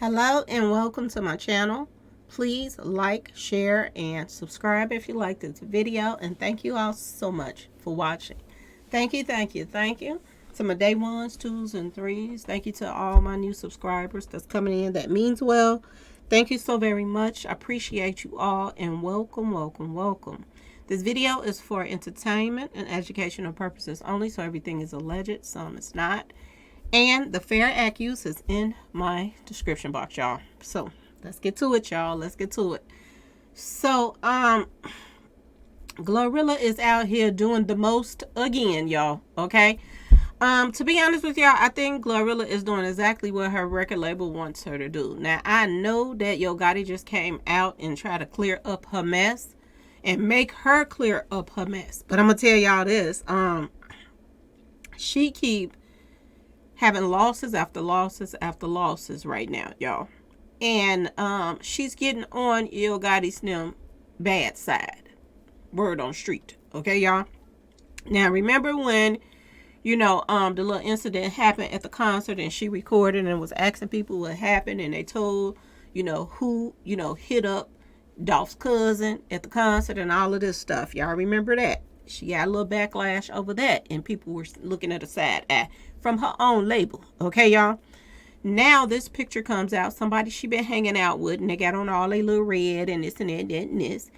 Hello and welcome to my channel. Please like, share, and subscribe if you like this video. And thank you all so much for watching. Thank you, thank you, thank you to my day ones, twos, and threes. Thank you to all my new subscribers that's coming in. That means well. Thank you so very much. I appreciate you all and welcome, welcome, welcome. This video is for entertainment and educational purposes only, so everything is alleged, some is not. And the fair accuse is in my description box, y'all. So let's get to it, y'all. Let's get to it. So, Glorilla is out here doing the most again, y'all. Okay. To be honest with y'all, I think Glorilla is doing exactly what her record label wants her to do. Now, I know that Yo Gotti just came out and tried to clear up her mess and make her clear up her mess. But I'm gonna tell y'all this. She keep having losses after losses after losses right now, y'all. And she's getting on Yo Gotti's bad side. Word on street. Okay, y'all? Now, remember when, the little incident happened at the concert and she recorded and was asking people what happened and they told, who, hit up Dolph's cousin at the concert and all of this stuff. Y'all remember that? She got a little backlash over that and people were looking at a side eye from her own label. Okay, y'all? Now this picture comes out. Somebody she been hanging out with and they got on all they little red and this and that and this.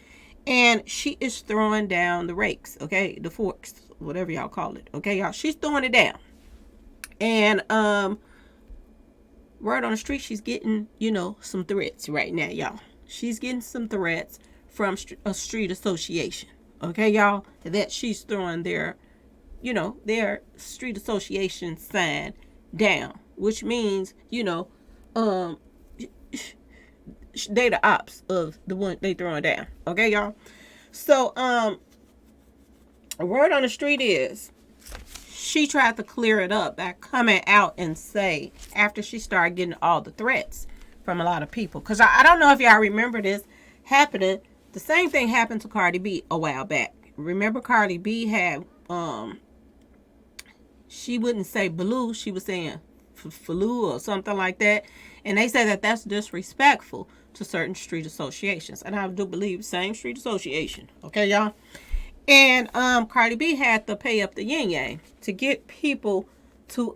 And she is throwing down the rakes. Okay? The forks. Whatever y'all call it. Okay, y'all? She's throwing it down. And word on the street, she's getting, some threats right now, y'all. She's getting some threats from a street association. Okay, y'all? That she's throwing their street association sign down, which means, they the ops of the one they throwing down. Okay, y'all? So, word on the street is she tried to clear it up by coming out and say, after she started getting all the threats from a lot of people, because I don't know if y'all remember this happening. The same thing happened to Cardi B a while back. Remember Cardi B had she wouldn't say blue, she was saying flu or something like that. And they said that that's disrespectful to certain street associations. And I do believe same street association. Okay, y'all? And Cardi B had to pay up the yin yang to get people to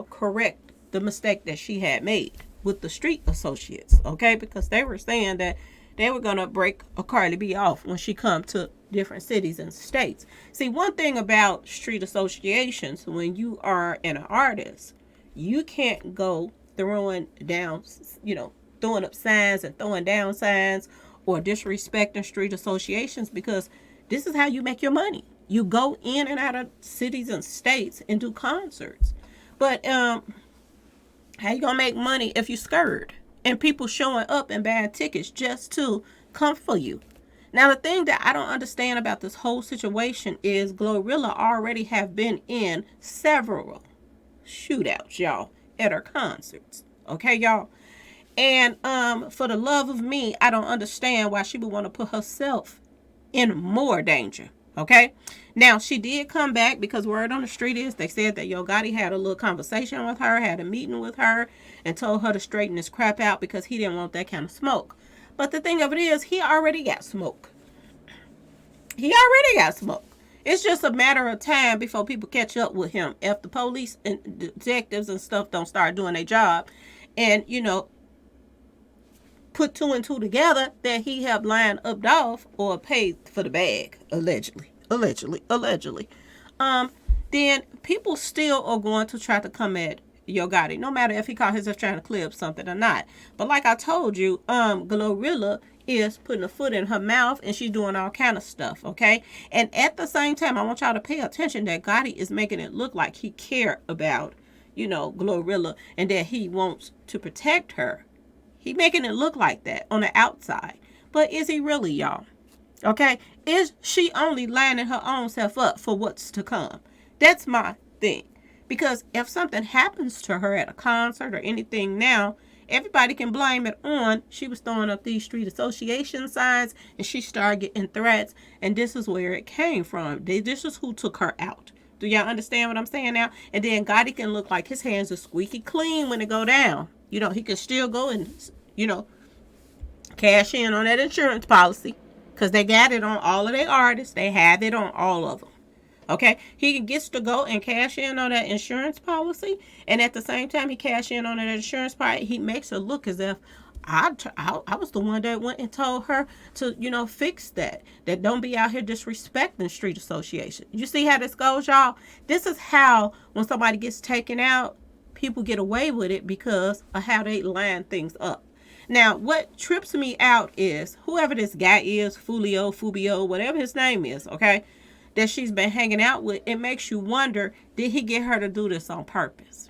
correct the mistake that she had made with the street associates. Okay, because they were saying that they were gonna break a Cardi B off when she come to different cities and states. See, one thing about street associations, when you are an artist, you can't go throwing down, throwing up signs and throwing down signs or disrespecting street associations, because this is how you make your money. You go in and out of cities and states and do concerts. But how you gonna make money if you scared and people showing up and buying tickets just to come for you? Now, the thing that I don't understand about this whole situation is Glorilla already have been in several shootouts, y'all, at her concerts. Okay, y'all? And for the love of me, I don't understand why she would want to put herself in more danger. Okay? Now, she did come back because word on the street is they said that Yo Gotti had a little conversation with her, had a meeting with her, and told her to straighten this crap out because he didn't want that kind of smoke. But the thing of it is, he already got smoke. He already got smoke. It's just a matter of time before people catch up with him. If the police and detectives and stuff don't start doing their job and, put two and two together that he helped line up Dolph or paid for the bag, allegedly, then people still are going to try to come at Yo Gotti, no matter if he caught himself trying to clear up something or not. But like I told you, Glorilla is putting a foot in her mouth and she's doing all kind of stuff, okay? And at the same time, I want y'all to pay attention that Gotti is making it look like he cared about, Glorilla and that he wants to protect her. He making it look like that on the outside. But is he really, y'all? Okay? Is she only lining her own self up for what's to come? That's my thing. Because if something happens to her at a concert or anything now, everybody can blame it on she was throwing up these street association signs and she started getting threats, and this is where it came from. This is who took her out. Do y'all understand what I'm saying now? And then Gotti can look like his hands are squeaky clean when it go down. He can still go and, cash in on that insurance policy because they got it on all of their artists. They have it on all of them. Okay, he gets to go and cash in on that insurance policy, and at the same time he cash in on that insurance policy, he makes it look as if I was the one that went and told her to, fix that. That don't be out here disrespecting street association. You see how this goes, y'all? This is how when somebody gets taken out, people get away with it because of how they line things up. Now, what trips me out is whoever this guy is, Fubio, whatever his name is, okay, that she's been hanging out with, it makes you wonder, did he get her to do this on purpose?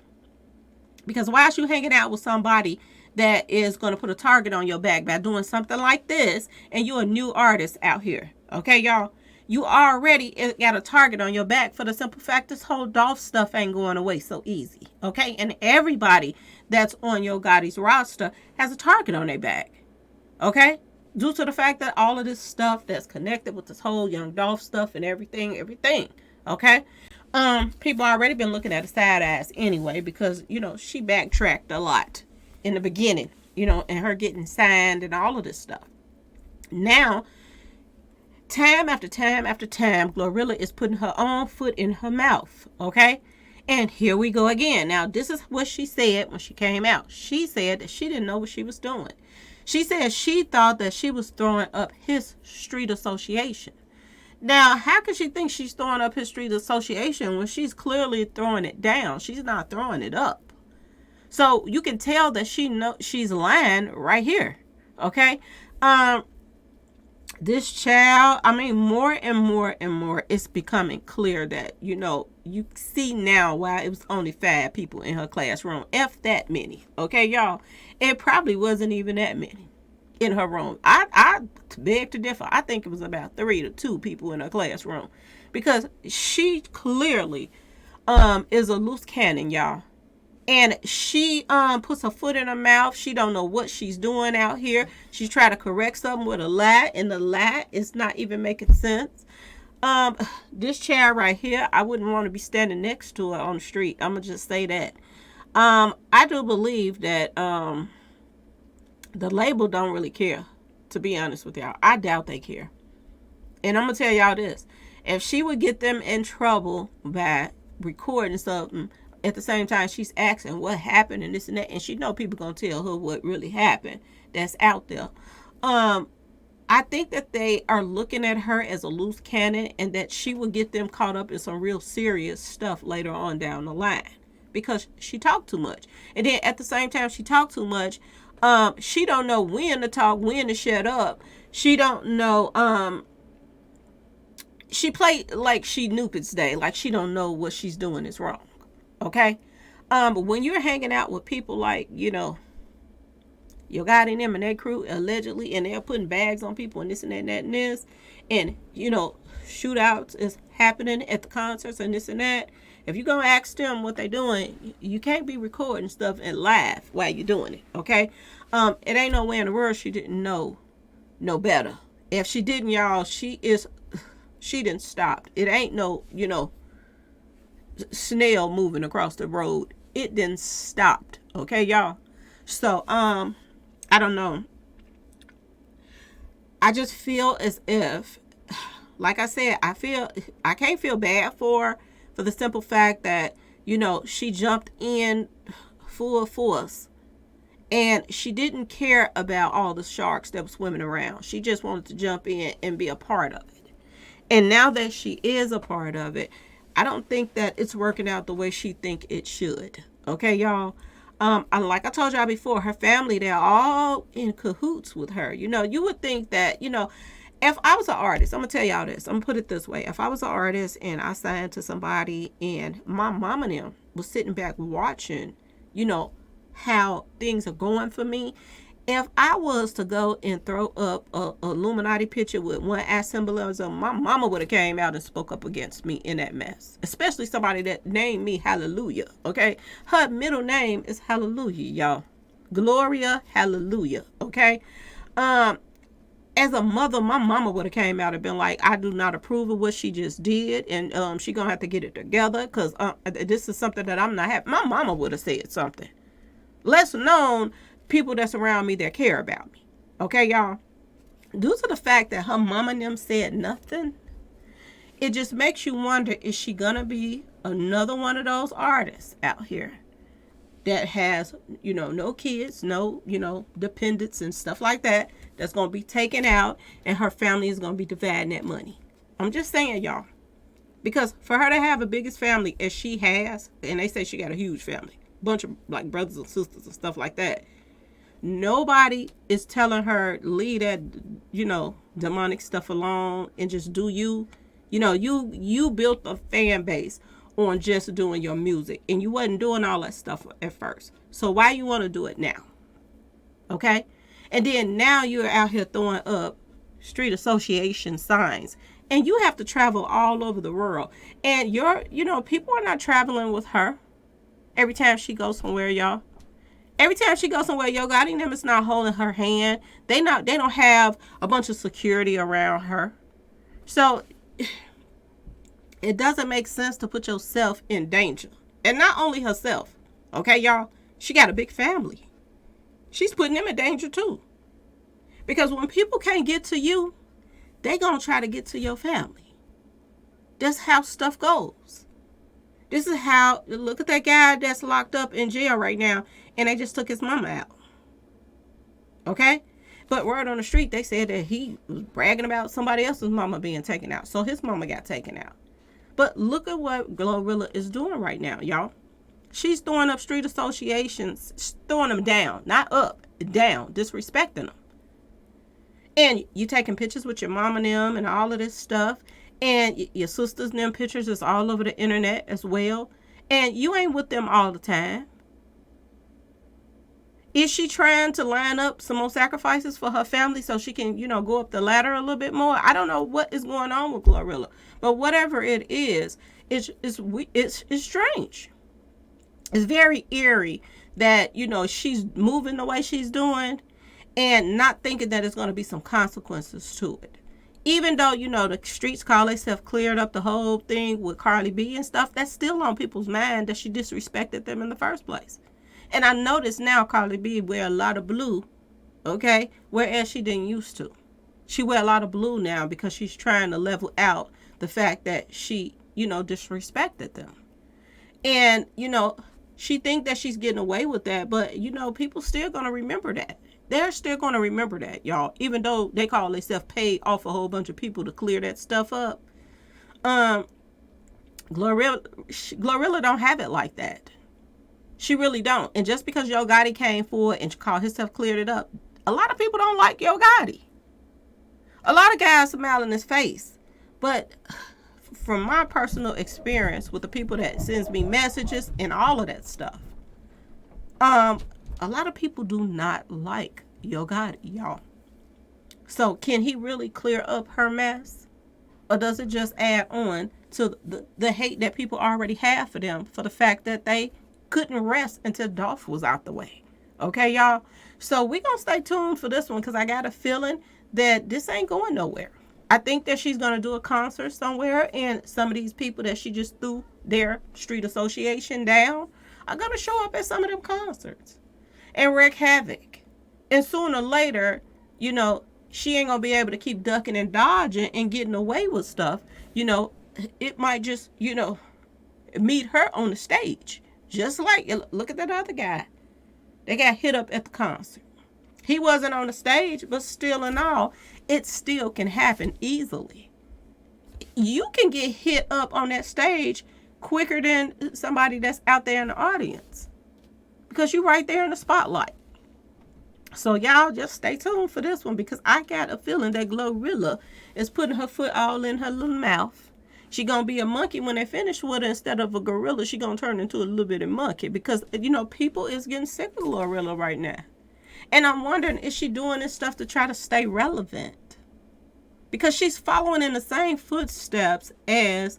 Because why is you hanging out with somebody that is going to put a target on your back by doing something like this, and you're a new artist out here? Okay, y'all? You already got a target on your back for the simple fact this whole Dolph stuff ain't going away so easy. Okay? And everybody that's on your Gotti's roster has a target on their back. Okay? Due to the fact that all of this stuff that's connected with this whole Young Dolph stuff and everything. Okay? People already been looking at the side eyes anyway because, she backtracked a lot in the beginning, and her getting signed and all of this stuff. Now, time after time after time, Glorilla is putting her own foot in her mouth, okay? And here we go again. Now, this is what she said when she came out. She said that she didn't know what she was doing. She said she thought that she was throwing up his street association. Now, how can she think she's throwing up his street association when she's clearly throwing it down? She's not throwing it up. So you can tell that she's lying right here, okay? This child, more and more and more, it's becoming clear that, you see now why it was only 5 people in her classroom. F that many. Okay, y'all? It probably wasn't even that many in her room. I beg to differ. I think it was about 3 to 2 people in her classroom. Because she clearly is a loose cannon, y'all. And she puts her foot in her mouth. She don't know what she's doing out here. She's trying to correct something with a lie, and the lie is not even making sense. This child right here, I wouldn't want to be standing next to her on the street. I'm going to just say that. I do believe that the label don't really care, to be honest with y'all. I doubt they care. And I'm going to tell y'all this. If she would get them in trouble by recording something, at the same time she's asking what happened and this and that, and she know people gonna tell her what really happened that's out there. I think that they are looking at her as a loose cannon, and that she will get them caught up in some real serious stuff later on down the line because she talked too much. And then at the same time she talked too much, she don't know when to talk, when to shut up. She don't know. She played like she Nupid's Day, like she don't know what she's doing is wrong. Okay? But when you're hanging out with people like, your Gotti and them and their crew, allegedly, and they're putting bags on people and this and that and that and this, and, shootouts is happening at the concerts and this and that, if you're going to ask them what they're doing, you can't be recording stuff and laugh while you're doing it, okay? It ain't no way in the world she didn't know no better. If she didn't, y'all, she didn't stop. It ain't no, snail moving across the road. It didn't stop. Okay, y'all? So, I don't know. I just feel as if, like I said, I can't feel bad for the simple fact that, she jumped in full force and she didn't care about all the sharks that were swimming around. She just wanted to jump in and be a part of it. And now that she is a part of it, I don't think that it's working out the way she think it should. Okay, y'all? Like I told y'all before, her family, they're all in cahoots with her. You would think that, if I was an artist, I'm going to tell y'all this. I'm going to put it this way. If I was an artist and I signed to somebody and my mom and them was sitting back watching, how things are going for me, if I was to go and throw up a Illuminati picture with one eye symbolism, my mama would have came out and spoke up against me in that mess. Especially somebody that named me Hallelujah, okay? Her middle name is Hallelujah, y'all. Gloria Hallelujah, okay? As a mother, my mama would have came out and been like, I do not approve of what she just did, and she gonna have to get it together, because this is something that I'm not happy. My mama would have said something. Less known people that's around me that care about me. Okay, y'all? Due to the fact that her mama and them said nothing, it just makes you wonder, is she gonna be another one of those artists out here that has, no kids, no, dependents and stuff like that, that's gonna be taken out and her family is gonna be dividing that money? I'm just saying, y'all. Because for her to have the biggest family as she has, and they say she got a huge family, bunch of like brothers and sisters and stuff like that, nobody is telling her leave that, demonic stuff alone and just do you. You built a fan base on just doing your music, and you wasn't doing all that stuff at first. So why you want to do it now? Okay? And then now you're out here throwing up street association signs, and you have to travel all over the world. And people are not traveling with her every time she goes somewhere, y'all. Every time she goes somewhere, Yo Gotti and them is not holding her hand. They don't have a bunch of security around her. So it doesn't make sense to put yourself in danger. And not only herself, okay, y'all? She got a big family. She's putting them in danger too. Because when people can't get to you, they gonna try to get to your family. That's how stuff goes. This is how, look at that guy that's locked up in jail right now, and they just took his mama out. Okay? But word on the street, they said that he was bragging about somebody else's mama being taken out. So his mama got taken out. But look at what Glorilla is doing right now, y'all. She's throwing up street associations, throwing them down, not up, down, disrespecting them. And you taking pictures with your mom and them and all of this stuff. And your sisters and them pictures is all over the internet as well. And you ain't with them all the time. Is she trying to line up some more sacrifices for her family so she can, go up the ladder a little bit more? I don't know what is going on with Glorilla. But whatever it is, it's strange. It's very eerie that, she's moving the way she's doing and not thinking that there's going to be some consequences to it. Even though, the streets call themselves cleared up the whole thing with Cardi B and stuff, that's still on people's mind that she disrespected them in the first place. And I notice now Cardi B wear a lot of blue, okay, whereas she didn't used to. She wear a lot of blue now because she's trying to level out the fact that she, disrespected them. And, she think that she's getting away with that, but, people still going to remember that. They're still going to remember that, y'all, even though they call themselves paid off a whole bunch of people to clear that stuff up. Glorilla don't have it like that. She really don't. And just because Yo Gotti came forward and called himself cleared it up, a lot of people don't like Yo Gotti. A lot of guys smile in his face. But from my personal experience with the people that sends me messages and all of that stuff, a lot of people do not like Yo Gotti, y'all. So can he really clear up her mess? Or does it just add on to the hate that people already have for them for the fact that they couldn't rest until Dolph was out the way? Okay, y'all? So we're going to stay tuned for this one because I got a feeling that this ain't going nowhere. I think that she's going to do a concert somewhere, and some of these people that she just threw their street association down are going to show up at some of them concerts and wreak havoc. And sooner or later, she ain't going to be able to keep ducking and dodging and getting away with stuff. It might just, meet her on the stage. Just like, look at that other guy. They got hit up at the concert. He wasn't on the stage, but still and all, it still can happen easily. You can get hit up on that stage quicker than somebody that's out there in the audience because you're right there in the spotlight. So y'all just stay tuned for this one because I got a feeling that Glorilla is putting her foot all in her little mouth. She gonna be a monkey when they finish with her. Instead of a gorilla, she gonna turn into a little bit of monkey because, people is getting sick of Glorilla right now. And I'm wondering, is she doing this stuff to try to stay relevant? Because she's following in the same footsteps as,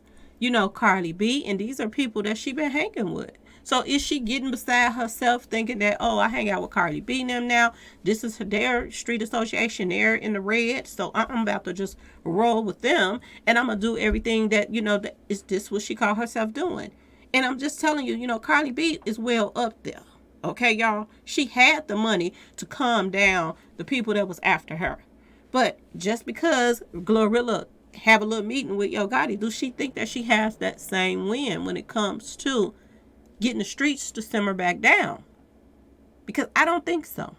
Cardi B. And these are people that she been hanging with. So is she getting beside herself thinking that, oh, I hang out with Cardi B and them now. This is their street association. They're in the red. So I'm about to just roll with them. And I'm going to do everything that, that is this what she call herself doing. And I'm just telling you, Cardi B is well up there. Okay, y'all? She had the money to calm down the people that was after her. But just because Glorilla have a little meeting with Yo Gotti, do she think that she has that same win when it comes to getting the streets to simmer back down? Because I don't think so.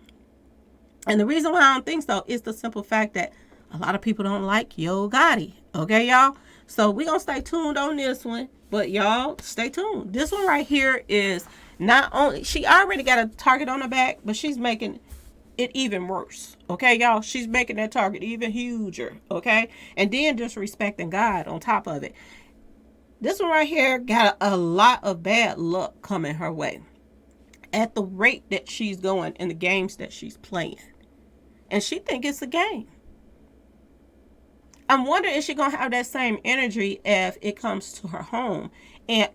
And the reason why I don't think so is the simple fact that a lot of people don't like Yo Gotti. Okay, y'all? So we going to stay tuned on this one. But y'all, stay tuned. This one right here is not only, she already got a target on her back, but she's making it even worse. Okay, y'all? She's making that target even huger. Okay? And then disrespecting God on top of it. This one right here got a lot of bad luck coming her way at the rate that she's going in the games that she's playing. And she think it's a game. I'm wondering, is she going to have that same energy if it comes to her home and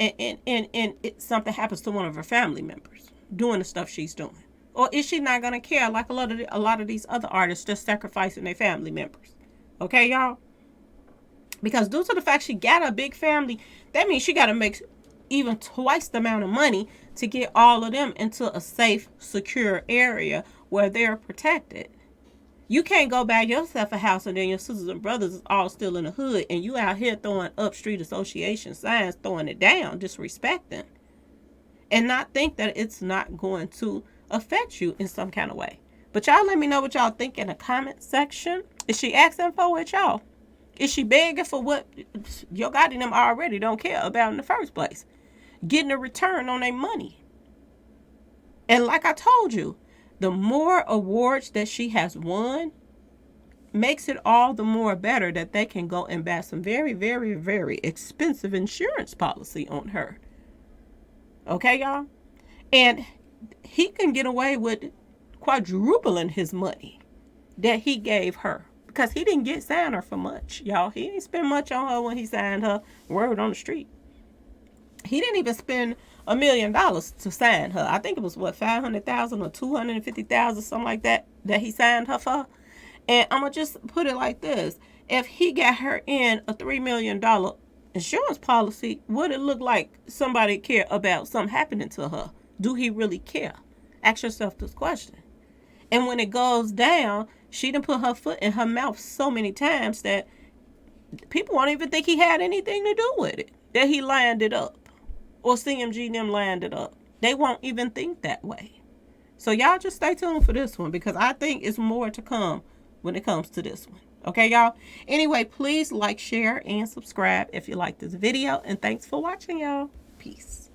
something happens to one of her family members doing the stuff she's doing? Or is she not going to care like a lot of these other artists just sacrificing their family members? Okay, y'all? Because due to the fact she got a big family, that means she got to make even twice the amount of money to get all of them into a safe, secure area where they're protected. You can't go buy yourself a house and then your sisters and brothers is all still in the hood and you out here throwing up street association signs, throwing it down, disrespecting. And not think that it's not going to affect you in some kind of way. But y'all let me know what y'all think in the comment section. Is she asking for it, y'all? Is she begging for what Yo Gotti and them already don't care about in the first place? Getting a return on their money. And like I told you, the more awards that she has won makes it all the more better that they can go and buy some very, very, very expensive insurance policy on her. Okay, y'all? And he can get away with quadrupling his money that he gave her. Because he didn't sign her for much, y'all. He didn't spend much on her when he signed her. Word on the street. He didn't even spend $1 million to sign her. I think it was what, 500,000 or 250,000, something like that he signed her for. And I'm gonna just put it like this: if he got her in a $3 million insurance policy, would it look like somebody care about something happening to her? Do he really care? Ask yourself this question. And when it goes down, she done put her foot in her mouth so many times that people won't even think he had anything to do with it. That he lined it up. Or CMG and them lined it up. They won't even think that way. So y'all just stay tuned for this one, because I think it's more to come when it comes to this one. Okay, y'all? Anyway, please like, share, and subscribe if you like this video. And thanks for watching, y'all. Peace.